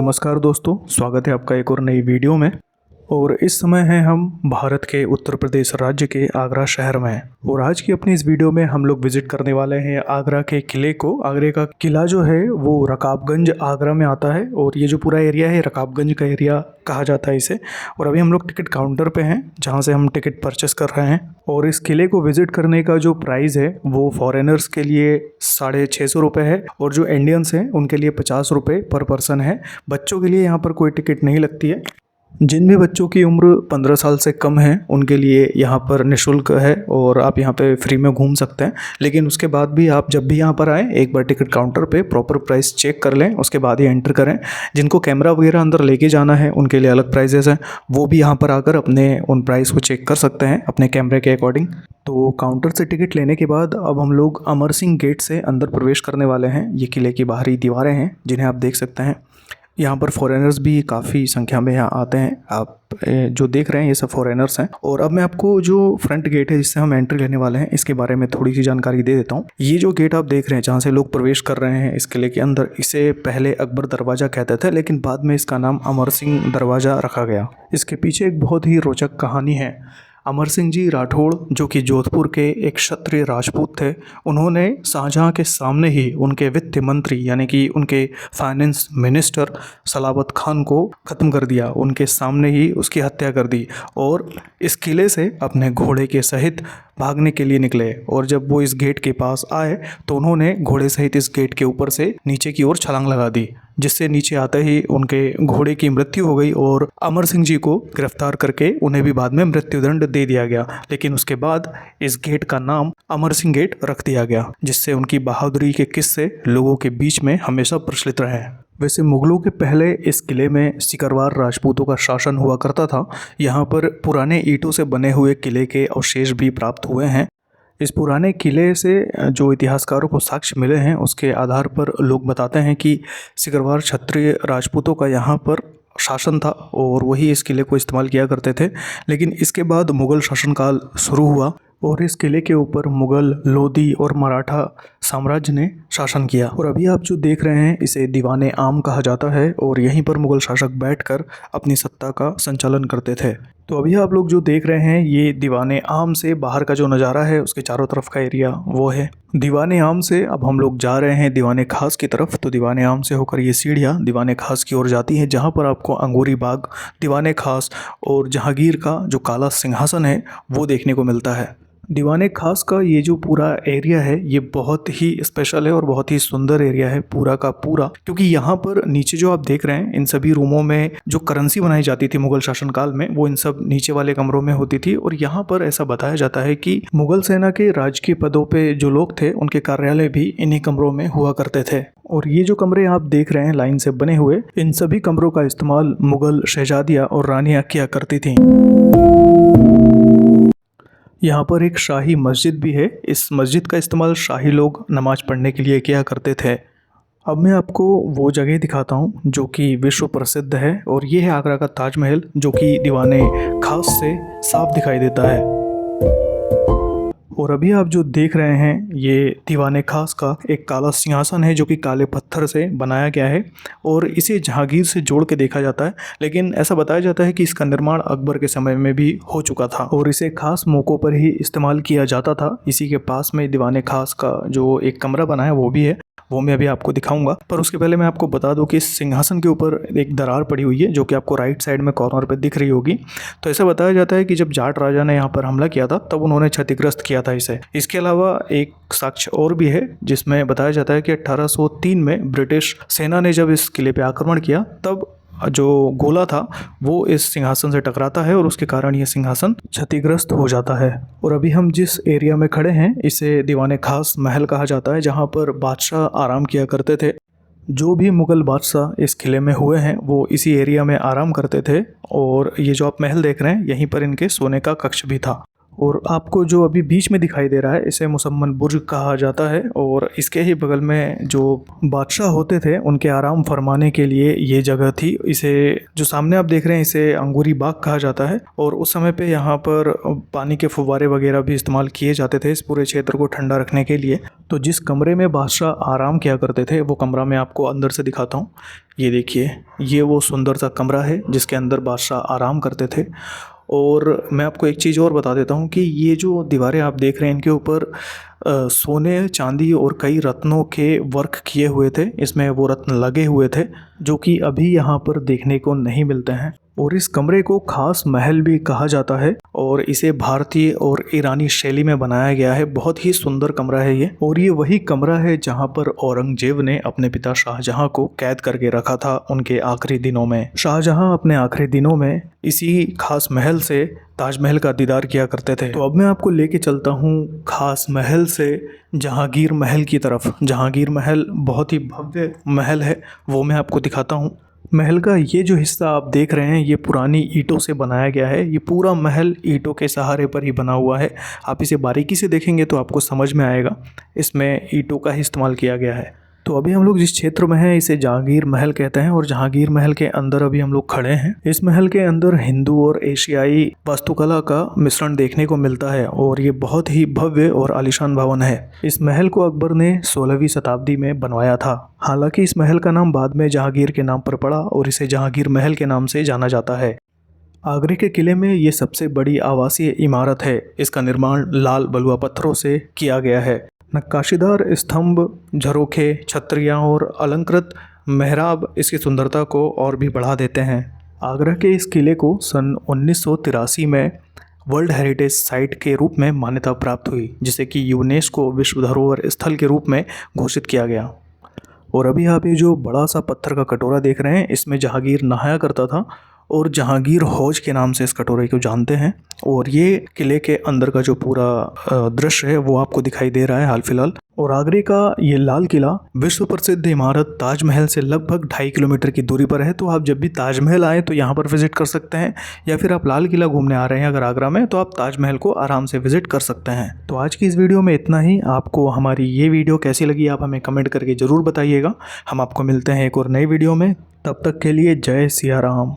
नमस्कार दोस्तों, स्वागत है आपका एक और नई वीडियो में। और इस समय हैं हम भारत के उत्तर प्रदेश राज्य के आगरा शहर में। और आज की अपनी इस वीडियो में हम लोग विजिट करने वाले हैं आगरा के किले को। आगरे का किला जो है वो रकाबगंज आगरा में आता है और ये जो पूरा एरिया है रकाबगंज का एरिया कहा जाता है इसे। और अभी हम लोग टिकट काउंटर पे हैं जहाँ से हम टिकट परचेस कर रहे हैं। और इस किले को विजिट करने का जो प्राइस है वो फॉरेनर्स के लिए 650 रुपये है और जो इंडियंस हैं उनके लिए 50 रुपये पर पर्सन है। बच्चों के लिए यहाँ पर कोई टिकट नहीं लगती है। जिन भी बच्चों की उम्र 15 साल से कम है उनके लिए यहाँ पर निःशुल्क है और आप यहाँ पे फ्री में घूम सकते हैं। लेकिन उसके बाद भी आप जब भी यहाँ पर आएँ एक बार टिकट काउंटर पे प्रॉपर प्राइस चेक कर लें, उसके बाद ही एंटर करें। जिनको कैमरा वगैरह अंदर लेके जाना है उनके लिए अलग प्राइजेस हैं, वो भी यहाँ पर आकर अपने उन प्राइस को चेक कर सकते हैं अपने कैमरे के अकॉर्डिंग। तो काउंटर से टिकट लेने के बाद अब हम लोग अमर सिंह गेट से अंदर प्रवेश करने वाले हैं। ये किले की बाहरी दीवारें हैं जिन्हें आप देख सकते हैं। यहाँ पर फॉरेनर्स भी काफ़ी संख्या में यहाँ आते हैं। आप जो देख रहे हैं ये सब फॉरेनर्स हैं। और अब मैं आपको जो फ्रंट गेट है जिससे हम एंट्री लेने वाले हैं इसके बारे में थोड़ी सी जानकारी दे देता हूँ। ये जो गेट आप देख रहे हैं जहाँ से लोग प्रवेश कर रहे हैं इस किले के अंदर, इसे पहले अकबर दरवाज़ा कहते थे लेकिन बाद में इसका नाम अमर सिंह दरवाज़ा रखा गया। इसके पीछे एक बहुत ही रोचक कहानी है। अमर सिंह जी राठौड़ जो कि जोधपुर के एक क्षत्रिय राजपूत थे, उन्होंने शाहजहाँ के सामने ही उनके वित्त मंत्री यानी कि उनके फाइनेंस मिनिस्टर सलाबत खान को ख़त्म कर दिया। उनके सामने ही उसकी हत्या कर दी और इस किले से अपने घोड़े के सहित भागने के लिए निकले। और जब वो इस गेट के पास आए तो उन्होंने घोड़े सहित इस गेट के ऊपर से नीचे की ओर छलांग लगा दी, जिससे नीचे आते ही उनके घोड़े की मृत्यु हो गई और अमर सिंह जी को गिरफ्तार करके उन्हें भी बाद में मृत्युदंड दे दिया गया। लेकिन उसके बाद इस गेट का नाम अमर सिंह गेट रख दिया गया, जिससे उनकी बहादुरी के किस्से लोगों के बीच में हमेशा प्रचलित रहे। वैसे मुगलों के पहले इस किले में सिकरवार राजपूतों का शासन हुआ करता था। यहाँ पर पुराने ईंटों से बने हुए किले के अवशेष भी प्राप्त हुए हैं। इस पुराने किले से जो इतिहासकारों को साक्ष्य मिले हैं उसके आधार पर लोग बताते हैं कि सिकरवार क्षत्रिय राजपूतों का यहाँ पर शासन था और वही इस किले को इस्तेमाल किया करते थे। लेकिन इसके बाद मुग़ल शासनकाल शुरू हुआ और इस किले के ऊपर मुग़ल, लोधी और मराठा साम्राज्य ने शासन किया। और अभी आप जो देख रहे हैं इसे दीवाने आम कहा जाता है और यहीं पर मुग़ल शासक बैठकर अपनी सत्ता का संचालन करते थे। तो अभी आप लोग जो देख रहे हैं ये दीवाने आम से बाहर का जो नज़ारा है उसके चारों तरफ का एरिया वो है। दीवाने आम से अब हम लोग जा रहे हैं दीवाने खास की तरफ। तो दीवाने आम से होकर ये सीढ़ियाँ दीवाने खास की ओर जाती हैं, जहाँ पर आपको अंगूरी बाग, दीवाने खास और जहांगीर का जो काला सिंहासन है वो देखने को मिलता है। दीवाने खास का ये जो पूरा एरिया है ये बहुत ही स्पेशल है और बहुत ही सुंदर एरिया है पूरा का पूरा, क्योंकि यहाँ पर नीचे जो आप देख रहे हैं इन सभी रूमों में जो करेंसी बनाई जाती थी मुगल शासनकाल में वो इन सब नीचे वाले कमरों में होती थी। और यहाँ पर ऐसा बताया जाता है कि मुगल सेना के राजकीय पदों पे जो लोग थे उनके कार्यालय भी इन्हीं कमरों में हुआ करते थे। और ये जो कमरे आप देख रहे हैं लाइन से बने हुए, इन सभी कमरों का इस्तेमाल मुगल शहजादियाँ और रानियाँ किया करती थीं। यहाँ पर एक शाही मस्जिद भी है। इस मस्जिद का इस्तेमाल शाही लोग नमाज पढ़ने के लिए किया करते थे। अब मैं आपको वो जगह दिखाता हूँ जो कि विश्व प्रसिद्ध है और ये है आगरा का ताजमहल, जो कि दीवाने खास से साफ दिखाई देता है। और अभी आप जो देख रहे हैं ये दीवाने खास का एक काला सिंहासन है जो कि काले पत्थर से बनाया गया है और इसे जहांगीर से जोड़ के देखा जाता है। लेकिन ऐसा बताया जाता है कि इसका निर्माण अकबर के समय में भी हो चुका था और इसे खास मौक़ों पर ही इस्तेमाल किया जाता था। इसी के पास में दीवाने खास का जो एक कमरा बना है वो भी है, वो मैं अभी आपको दिखाऊंगा। पर उसके पहले मैं आपको बता दूं कि इस सिंहासन के ऊपर एक दरार पड़ी हुई है जो कि आपको राइट साइड में कॉर्नर पे दिख रही होगी। तो ऐसा बताया जाता है कि जब जाट राजा ने यहाँ पर हमला किया था तब उन्होंने क्षतिग्रस्त किया था इसे। इसके अलावा एक साक्ष्य और भी है जिसमें बताया जाता है कि 1803 में ब्रिटिश सेना ने जब इस किले पर आक्रमण किया तब जो गोला था वो इस सिंहासन से टकराता है और उसके कारण ये सिंहासन क्षतिग्रस्त हो जाता है। और अभी हम जिस एरिया में खड़े हैं इसे दीवाने खास महल कहा जाता है, जहाँ पर बादशाह आराम किया करते थे। जो भी मुग़ल बादशाह इस किले में हुए हैं वो इसी एरिया में आराम करते थे। और ये जो आप महल देख रहे हैं यहीं पर इनके सोने का कक्ष भी था। और आपको जो अभी बीच में दिखाई दे रहा है इसे मुसम्मन बुर्ज कहा जाता है। और इसके ही बगल में जो बादशाह होते थे उनके आराम फरमाने के लिए ये जगह थी। इसे जो सामने आप देख रहे हैं इसे अंगूरी बाग कहा जाता है। और उस समय पे यहाँ पर पानी के फुव्वारे वगैरह भी इस्तेमाल किए जाते थे इस पूरे क्षेत्र को ठंडा रखने के लिए। तो जिस कमरे में बादशाह आराम किया करते थे वो कमरा मैं आपको अंदर से दिखाता हूँ। ये देखिए, ये वो सुंदर सा कमरा है जिसके अंदर बादशाह आराम करते थे। और मैं आपको एक चीज़ और बता देता हूँ कि ये जो दीवारें आप देख रहे हैं इनके ऊपर सोने, चांदी और कई रत्नों के वर्क किए हुए थे। इसमें वो रत्न लगे हुए थे जो कि अभी यहाँ पर देखने को नहीं मिलते हैं। और इस कमरे को खास महल भी कहा जाता है और इसे भारतीय और ईरानी शैली में बनाया गया है। बहुत ही सुंदर कमरा है ये। और ये वही कमरा है जहाँ पर औरंगजेब ने अपने पिता शाहजहां को कैद करके रखा था उनके आखिरी दिनों में। शाहजहां अपने आखिरी दिनों में इसी खास महल से ताजमहल का दीदार किया करते थे। तो अब मैं आपको लेके चलता हूँ खास महल से जहांगीर महल की तरफ। जहांगीर महल बहुत ही भव्य महल है, वो मैं आपको दिखाता हूँ। महल का ये जो हिस्सा आप देख रहे हैं ये पुरानी ईंटों से बनाया गया है। ये पूरा महल ईंटों के सहारे पर ही बना हुआ है। आप इसे बारीकी से देखेंगे तो आपको समझ में आएगा, इसमें ईंटों का ही इस्तेमाल किया गया है। तो अभी हम लोग जिस क्षेत्र में हैं इसे जहांगीर महल कहते हैं। और जहांगीर महल के अंदर अभी हम लोग खड़े हैं। इस महल के अंदर हिंदू और एशियाई वास्तुकला का मिश्रण देखने को मिलता है और ये बहुत ही भव्य और आलीशान भवन है। इस महल को अकबर ने 16वीं शताब्दी में बनवाया था। हालांकि इस महल का नाम बाद में जहांगीर के नाम पर पड़ा और इसे जहांगीर महल के नाम से जाना जाता है। आगरे के किले में ये सबसे बड़ी आवासीय इमारत है। इसका निर्माण लाल बलुआ पत्थरों से किया गया है। नक्काशीदार स्तंभ, झरोखे, छतरियाँ और अलंकृत मेहराब इसकी सुंदरता को और भी बढ़ा देते हैं। आगरा के इस किले को सन 1983 में वर्ल्ड हेरिटेज साइट के रूप में मान्यता प्राप्त हुई, जिसे कि यूनेस्को विश्व धरोहर स्थल के रूप में घोषित किया गया। और अभी आप ये जो बड़ा सा पत्थर का कटोरा देख रहे हैं इसमें जहांगीर नहाया करता था और जहांगीर हौज के नाम से इस कटोरे को जानते हैं। और ये किले के अंदर का जो पूरा दृश्य है वो आपको दिखाई दे रहा है हाल फिलहाल। और आगरे का ये लाल किला विश्व प्रसिद्ध इमारत ताजमहल से लगभग 2.5 किलोमीटर की दूरी पर है। तो आप जब भी ताजमहल आए तो यहाँ पर विजिट कर सकते हैं, या फिर आप लाल किला घूमने आ रहे हैं अगर आगरा में तो आप ताजमहल को आराम से विजिट कर सकते हैं। तो आज की इस वीडियो में इतना ही। आपको हमारी ये वीडियो कैसी लगी आप हमें कमेंट करके ज़रूर बताइएगा। हम आपको मिलते हैं एक और नई वीडियो में, तब तक के लिए जय सिया राम।